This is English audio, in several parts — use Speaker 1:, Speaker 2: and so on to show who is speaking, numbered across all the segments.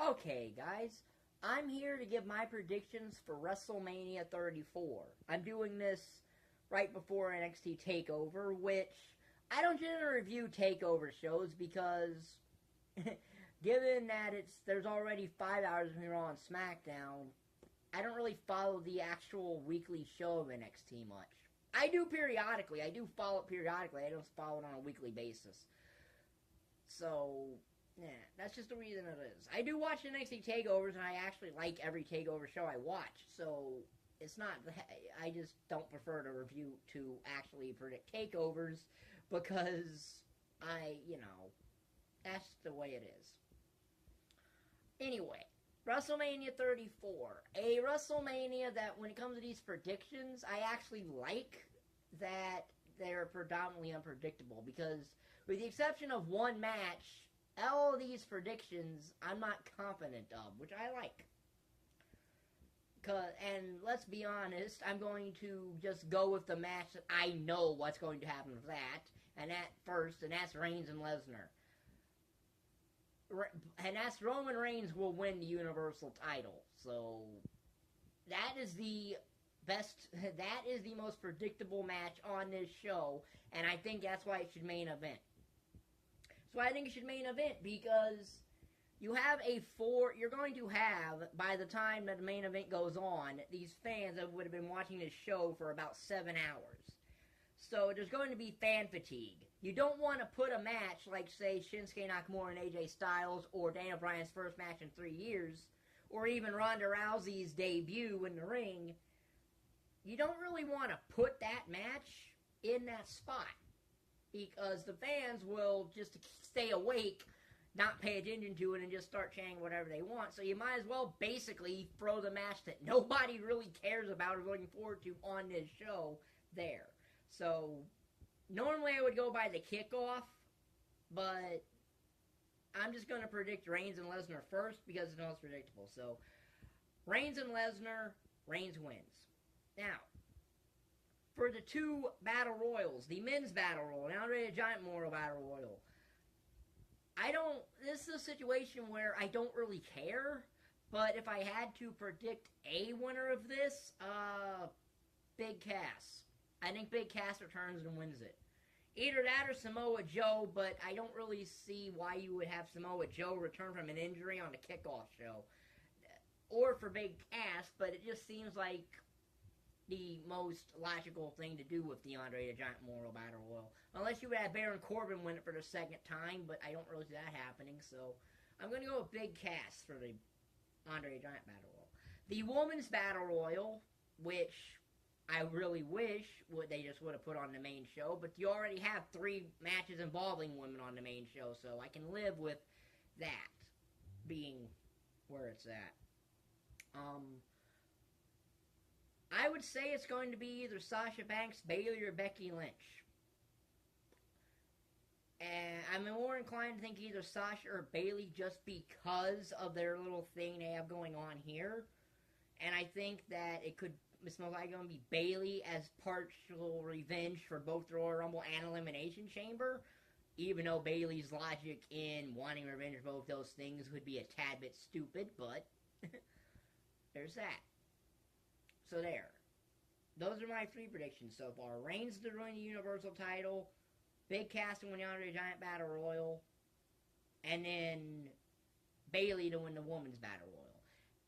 Speaker 1: Okay, guys, I'm here to give my predictions for WrestleMania 34. I'm doing this right before NXT TakeOver, which I don't generally review TakeOver shows because, given that there's already 5 hours between Raw and SmackDown, I don't really follow the actual weekly show of NXT much. I do periodically. I do follow it periodically. I don't follow it on a weekly basis. So, yeah, that's just the reason it is. I do watch NXT takeovers, and I actually like every takeover show I watch. So it's not. I just don't prefer to review to actually predict takeovers because that's the way it is. Anyway, WrestleMania 34, a WrestleMania that, when it comes to these predictions, I actually like that they're predominantly unpredictable because, with the exception of one match, all of these predictions I'm not confident of, which I like. And let's be honest, I'm going to just go with the match that I know what's going to happen with that, and that's Reigns and Lesnar. And that's Roman Reigns will win the Universal title. So that is the that is the most predictable match on this show, and I think that's why it should main event. So I think it should main event because you're going to have, by the time that the main event goes on, these fans that would have been watching this show for about 7 hours. So there's going to be fan fatigue. You don't want to put a match like, say, Shinsuke Nakamura and AJ Styles, or Daniel Bryan's first match in 3 years, or even Ronda Rousey's debut in the ring. You don't really want to put that match in that spot because the fans will just stay awake, not pay attention to it, and just start chanting whatever they want. So you might as well basically throw the match that nobody really cares about or looking forward to on this show there. So normally I would go by the kickoff, but I'm just going to predict Reigns and Lesnar first because it's the most predictable. So Reigns and Lesnar, Reigns wins. Now, for the two Battle Royals, the men's Battle Royal, and Andre the Giant Memorial Battle Royal, this is a situation where I don't really care, but if I had to predict a winner of this, Big Cass. I think Big Cass returns and wins it. Either that or Samoa Joe, but I don't really see why you would have Samoa Joe return from an injury on the kickoff show. Or for Big Cass, but it just seems like the most logical thing to do with the Andre the Giant Memorial Battle Royal. Unless you would have Baron Corbin win it for the second time, but I don't really see that happening, so I'm going to go with Big Cass for the Andre the Giant Battle Royal. The Women's Battle Royal, which I really wish they just would have put on the main show, but you already have 3 matches involving women on the main show, so I can live with that being where it's at. I would say it's going to be either Sasha Banks, Bayley, or Becky Lynch. And I'm more inclined to think either Sasha or Bayley just because of their little thing they have going on here. And I think that it's most likely going to be Bayley as partial revenge for both the Royal Rumble and Elimination Chamber. Even though Bayley's logic in wanting revenge for both those things would be a tad bit stupid, but there's that. So there. Those are my 3 predictions so far. Reigns to win the Universal title, Big Cass to win the Andre the Giant Battle Royal, and then Bayley to win the Women's Battle Royal.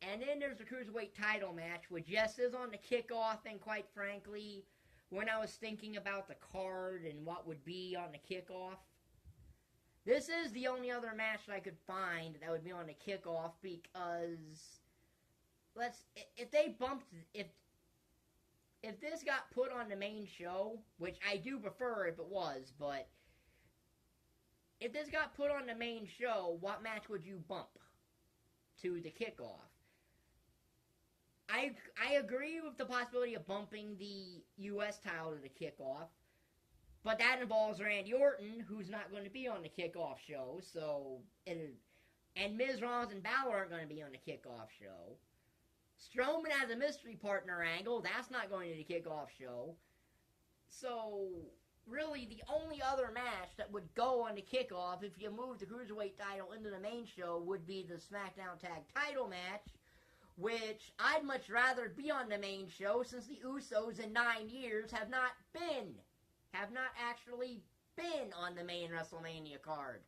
Speaker 1: And then there's the Cruiserweight title match, which yes is on the kickoff, and quite frankly, when I was thinking about the card and what would be on the kickoff, this is the only other match that I could find that would be on the kickoff because if this got put on the main show, which I do prefer if it was, but if this got put on the main show, what match would you bump to the kickoff? I agree with the possibility of bumping the U.S. title to the kickoff, but that involves Randy Orton, who's not going to be on the kickoff show, and Miz, Rollins, and Balor aren't going to be on the kickoff show. Strowman has a mystery partner angle. That's not going to the kickoff show. So, really the only other match that would go on the kickoff if you move the Cruiserweight title into the main show would be the SmackDown Tag title match, which I'd much rather be on the main show since the Usos in 9 years have not actually been on the main WrestleMania card.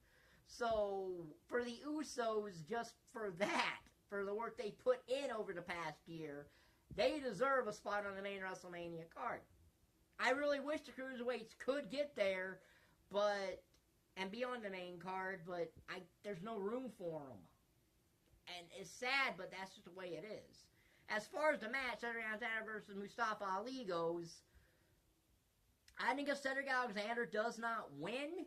Speaker 1: So, for the Usos, just for that, for the work they put in over the past year, they deserve a spot on the main WrestleMania card. I really wish the Cruiserweights could get there, and be on the main card, but there's no room for them. And it's sad, but that's just the way it is. As far as the match, Cedric Alexander versus Mustafa Ali goes, I think if Cedric Alexander does not win,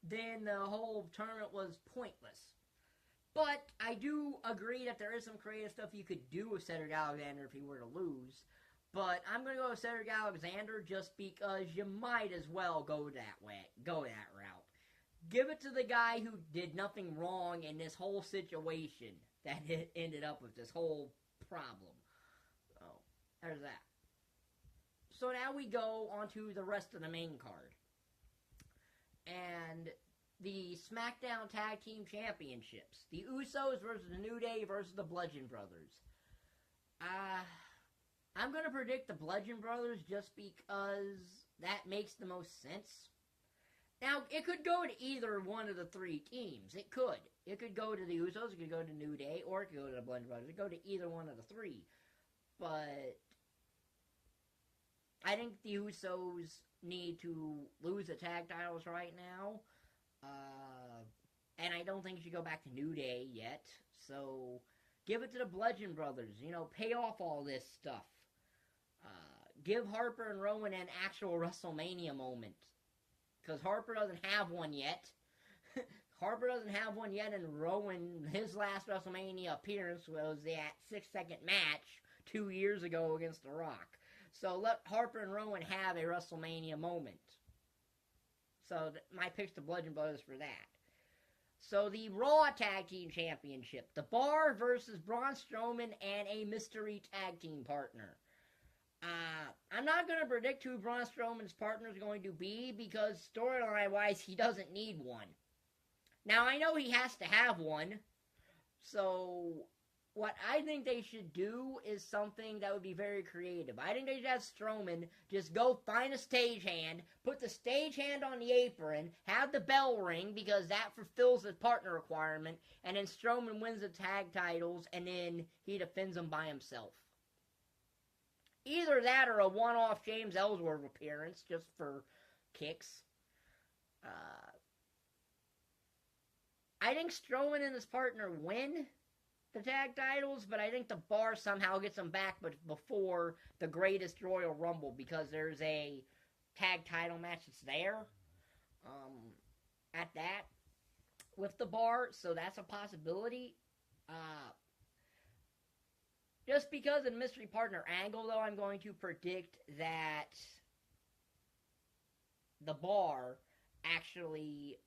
Speaker 1: then the whole tournament was pointless. But I do agree that there is some creative stuff you could do with Cedric Alexander if he were to lose. But I'm going to go with Cedric Alexander just because you might as well go that route. Give it to the guy who did nothing wrong in this whole situation that it ended up with this whole problem. So, there's that. So now we go on to the rest of the main card. And the SmackDown Tag Team Championships. The Usos versus the New Day versus the Bludgeon Brothers. I'm going to predict the Bludgeon Brothers just because that makes the most sense. Now, it could go to either one of the three teams. It could. It could go to the Usos, it could go to New Day, or it could go to the Bludgeon Brothers. It could go to either one of the three. But I think the Usos need to lose the tag titles right now. And I don't think it should go back to New Day yet. So, give it to the Bludgeon Brothers. Pay off all this stuff. Give Harper and Rowan an actual WrestleMania moment. Because Harper doesn't have one yet. Harper doesn't have one yet, and Rowan, his last WrestleMania appearance was that 6-second match 2 years ago against The Rock. So let Harper and Rowan have a WrestleMania moment. So my pick's the Bludgeon Brothers for that. So the Raw Tag Team Championship. The Bar versus Braun Strowman and a mystery tag team partner. I'm not going to predict who Braun Strowman's partner is going to be because storyline-wise, he doesn't need one. Now, I know he has to have one. So, what I think they should do is something that would be very creative. I think they should have Strowman just go find a stagehand, put the stagehand on the apron, have the bell ring because that fulfills the partner requirement, and then Strowman wins the tag titles, and then he defends them by himself. Either that or a one-off James Ellsworth appearance, just for kicks. I think Strowman and his partner win the tag titles, but I think the Bar somehow gets them back before the Greatest Royal Rumble, because there's a tag title match that's there at that with the Bar, so that's a possibility. Just because of the mystery partner angle, though, I'm going to predict that the Bar actually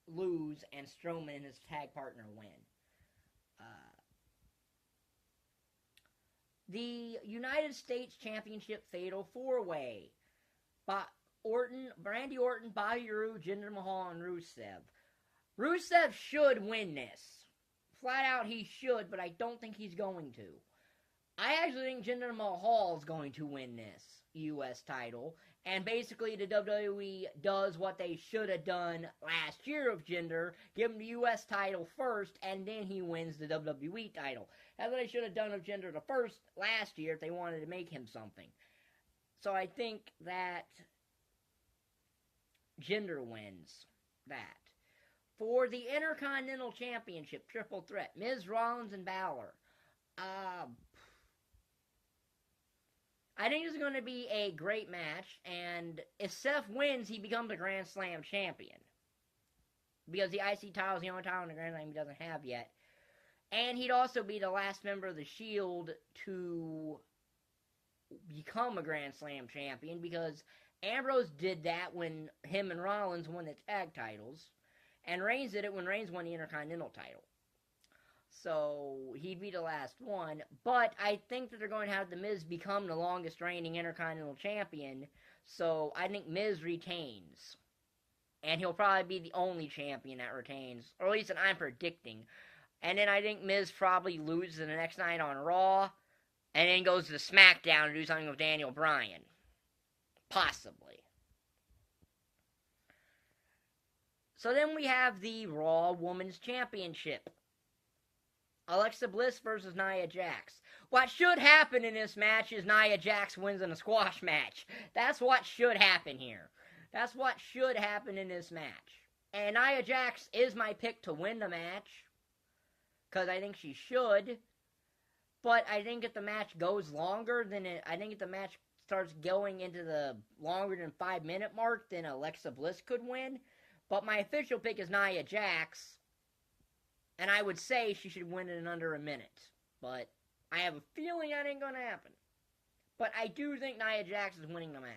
Speaker 1: lose and Strowman and his tag partner win. The United States Championship Fatal 4-Way. Randy Orton, Bobby Roode, Jinder Mahal, and Rusev. Rusev should win this. Flat out, he should, but I don't think he's going to. I actually think Jinder Mahal is going to win this U.S. title, and basically the WWE does what they should have done last year of Jinder, give him the U.S. title first, and then he wins the WWE title. That's what they should have done of Jinder last year if they wanted to make him something. So I think that Jinder wins that. For the Intercontinental Championship, Triple Threat, Miz, Rollins, and Balor. I think it's going to be a great match, and if Seth wins, he becomes a Grand Slam champion. Because the IC title is the only title in the Grand Slam he doesn't have yet. And he'd also be the last member of the Shield to become a Grand Slam champion, because Ambrose did that when him and Rollins won the tag titles, and Reigns did it when Reigns won the Intercontinental title. So he'd be the last one. But I think that they're going to have The Miz become the longest reigning Intercontinental Champion. So I think Miz retains. And he'll probably be the only champion that retains. Or at least that I'm predicting. And then I think Miz probably loses the next night on Raw. And then goes to SmackDown to do something with Daniel Bryan. Possibly. So then we have the Raw Women's Championship. Alexa Bliss versus Nia Jax. What should happen in this match is Nia Jax wins in a squash match. That's what should happen here. That's what should happen in this match. And Nia Jax is my pick to win the match. Because I think she should. But I think if the match goes longer than it... I think if the match starts going into the longer than 5-minute mark, then Alexa Bliss could win. But my official pick is Nia Jax. And I would say she should win it in under a minute. But I have a feeling that ain't going to happen. But I do think Nia Jax is winning the match.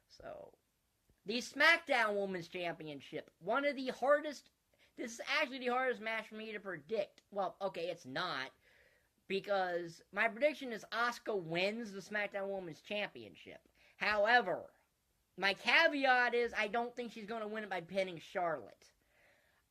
Speaker 1: So, the SmackDown Women's Championship. One of the hardest... This is actually the hardest match for me to predict. Well, okay, it's not. Because my prediction is Asuka wins the SmackDown Women's Championship. However, my caveat is I don't think she's going to win it by pinning Charlotte.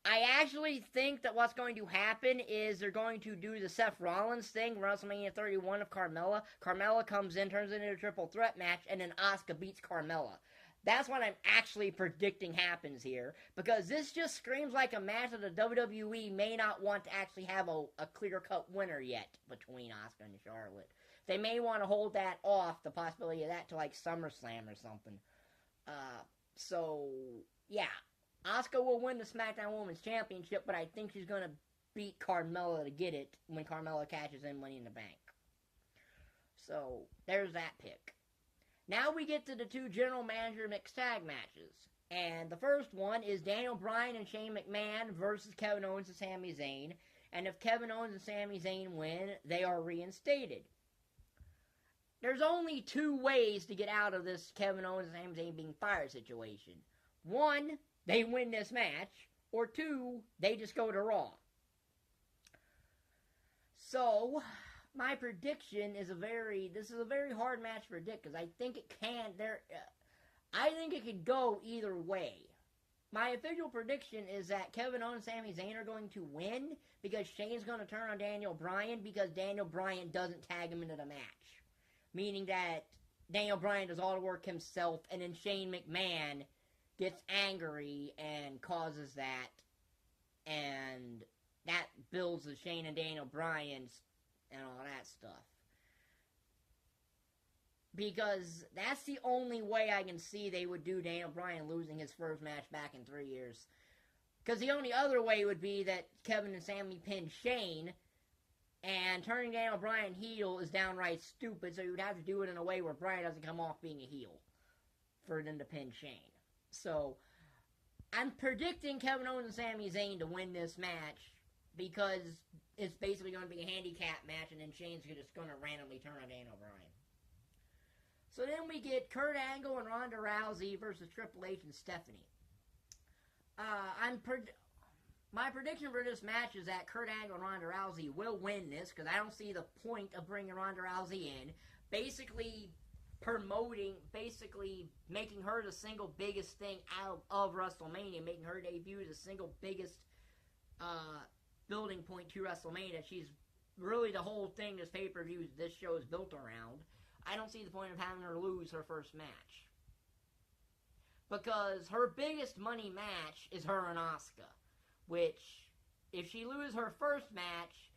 Speaker 1: I actually think that what's going to happen is they're going to do the Seth Rollins thing, WrestleMania 31 of Carmella. Carmella comes in, turns it into a triple threat match, and then Asuka beats Carmella. That's what I'm actually predicting happens here, because this just screams like a match that the WWE may not want to actually have a clear-cut winner yet between Asuka and Charlotte. They may want to hold that off, the possibility of that, to like SummerSlam or something. So, yeah. Asuka will win the SmackDown Women's Championship, but I think she's going to beat Carmella to get it when Carmella catches in Money in the Bank. So, there's that pick. Now we get to the two General Manager mixed tag matches. And the first one is Daniel Bryan and Shane McMahon versus Kevin Owens and Sami Zayn. And if Kevin Owens and Sami Zayn win, they are reinstated. There's only two ways to get out of this Kevin Owens and Sami Zayn being fired situation. One, they win this match, or two, they just go to Raw. So, my prediction is this is a very hard match to predict, because I think it could go either way. My official prediction is that Kevin Owens and Sami Zayn are going to win, because Shane's going to turn on Daniel Bryan, because Daniel Bryan doesn't tag him into the match. Meaning that Daniel Bryan does all the work himself, and then Shane McMahon gets angry and causes that, and that builds the Shane and Daniel Bryan's and all that stuff. Because that's the only way I can see they would do Daniel Bryan losing his first match back in 3 years. Because the only other way would be that Kevin and Sami pin Shane, and turning Daniel Bryan heel is downright stupid, so you would have to do it in a way where Bryan doesn't come off being a heel for them to pin Shane. So, I'm predicting Kevin Owens and Sami Zayn to win this match, because it's basically going to be a handicap match, and then Shane's just going to randomly turn on Daniel Bryan. So then we get Kurt Angle and Ronda Rousey versus Triple H and Stephanie. My prediction for this match is that Kurt Angle and Ronda Rousey will win this, because I don't see the point of bringing Ronda Rousey in. Basically making her the single biggest thing out of WrestleMania, making her debut the single biggest building point to WrestleMania. She's really the whole thing this pay-per-view, this show is built around. I don't see the point of having her lose her first match. Because her biggest money match is her and Asuka. Which, if she loses her first match,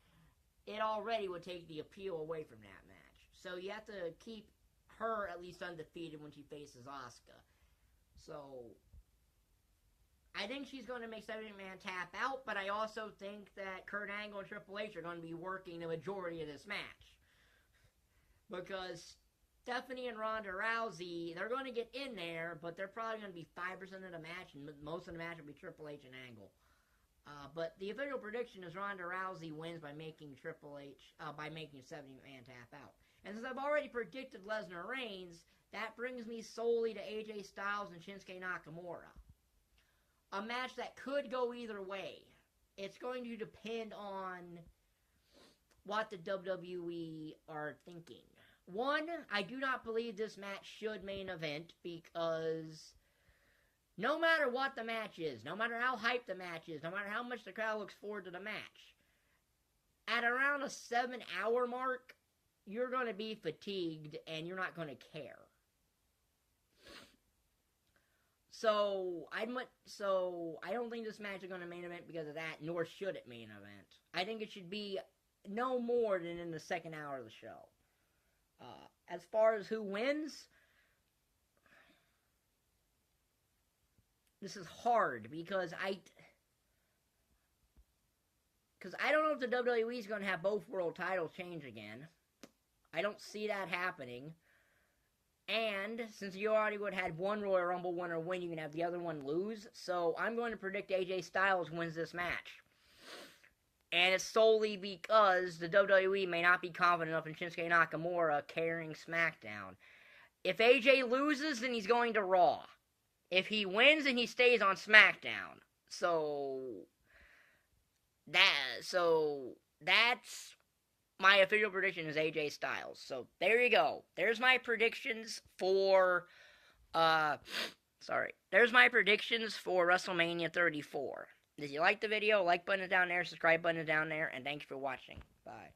Speaker 1: it already would take the appeal away from that match. So you have to keep her at least undefeated when she faces Asuka. So, I think she's going to make Stephanie McMahon tap out, but I also think that Kurt Angle and Triple H are going to be working the majority of this match. Because Stephanie and Ronda Rousey, they're going to get in there, but they're probably going to be 5% of the match, and most of the match will be Triple H and Angle. But the official prediction is Ronda Rousey wins by making Stephanie McMahon tap out. And since I've already predicted Lesnar reigns, that brings me solely to AJ Styles and Shinsuke Nakamura. A match that could go either way. it's going to depend on what the WWE are thinking. One, I do not believe this match should main event because no matter what the match is, no matter how hyped the match is, no matter how much the crowd looks forward to the match, at around a 7-hour mark, you're going to be fatigued and you're not going to care. So I don't think this match is going to main event because of that, nor should it main event. I think it should be no more than in the second hour of the show. As far as who wins, this is hard because I don't know if the WWE is going to have both world titles change again. I don't see that happening. And since you already would have had one Royal Rumble winner win, you can have the other one lose. So I'm going to predict AJ Styles wins this match. And it's solely because the WWE may not be confident enough in Shinsuke Nakamura carrying SmackDown. If AJ loses, then he's going to Raw. If he wins, then he stays on SmackDown. So that's my official prediction is AJ Styles. So there you go. There's my predictions for There's my predictions for WrestleMania 34. If you like the video, like button is down there, subscribe button is down there, and thanks for watching. Bye.